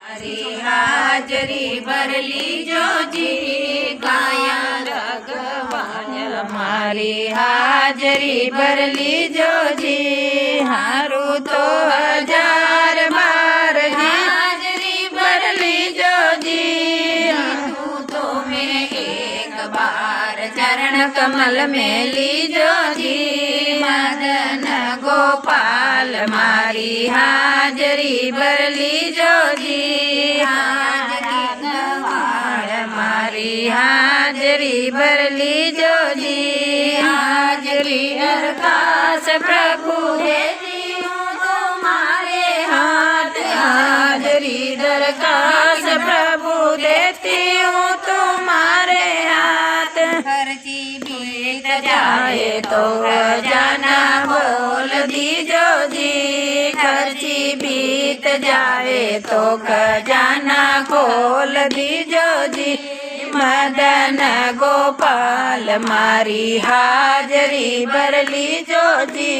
મારી હાજરી ભરલી જોજી ગાયા રગવાય મારી હાજરી ભરલી જોજી હારું તો 1012 હાજરી ભરલી જોજી તું તો મેં એક બાર ચરણ કમલ મેલી જોજી મદન ગોપાલ મારી હાજરી ભરલી જોજી મારી હાજરી ભરલી જોજી હાજરી અરકાશ પ્રભુ દેતી હું તમારે હાથ હાજરી દરકાશ પ્રભુ દેતી હું तुम्हारे हाथ खर्ची बीत जाए तो जाना बोल दीजो जी खर्ची बीत जाए तो खजाना खोल दीजो जी मदन गोपाल मारी हाजरी भरली जोजी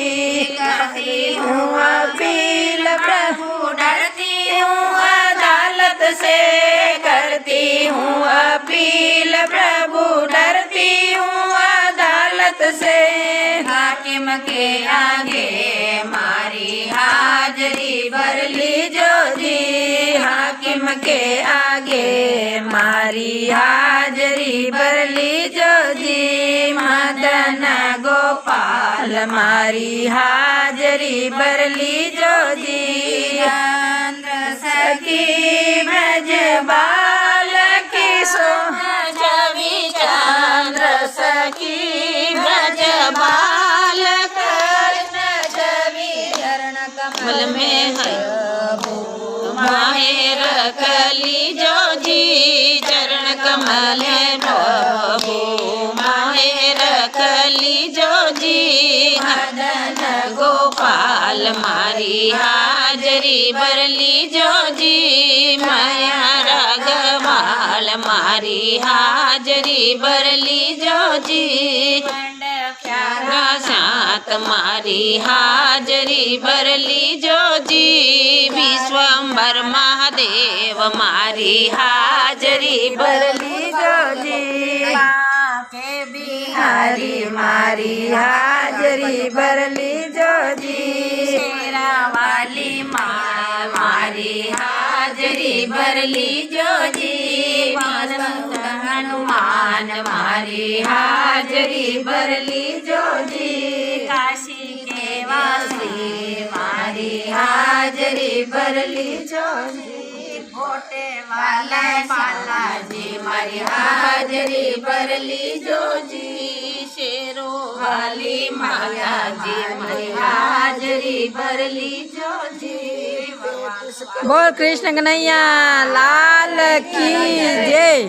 करती हूँ अपील प्रभु डरती हूँ अदालत से करती हूँ अपील प्रभु डरती हूँ अदालत से हाकिम के आगे मारी हाजरी भरली जोजी हाकिम के आगे मारी हाजरी भरली जोजी मदन गोपाल मारी हाजरी भरली जोजी चंद्र सखी ब्रज बाल की सोहवी चंद्र सखी ब्रज बाल कृष्ण छवि चरण कमल में है माहेर कली जोजी चरण कमल प्रभु माहेर कली जोजी मदन गोपाल मारी हाजरी भरली जोजी माया रागवाल मारी हाजरी भरली जोजी साथ मारी हाजरी भरली जोजी विश्वंभर महादेव मारी हाजरी भरली जोजी के बिहारी मारी हाजरी भरली जोजी शेरा वाली माँ मारी हाजरी भरली जोजी हनुमान मारी हाजरी भरली जोजी काशी के वासी मारी हाजरी भरली जोजी गोटे वाला बालाजी मारी हाजरी भरली जोजी शेरो वाली माया जी मारी हाजरी भरली जोजी बोल कृष्ण कन्हैया लाल की जय।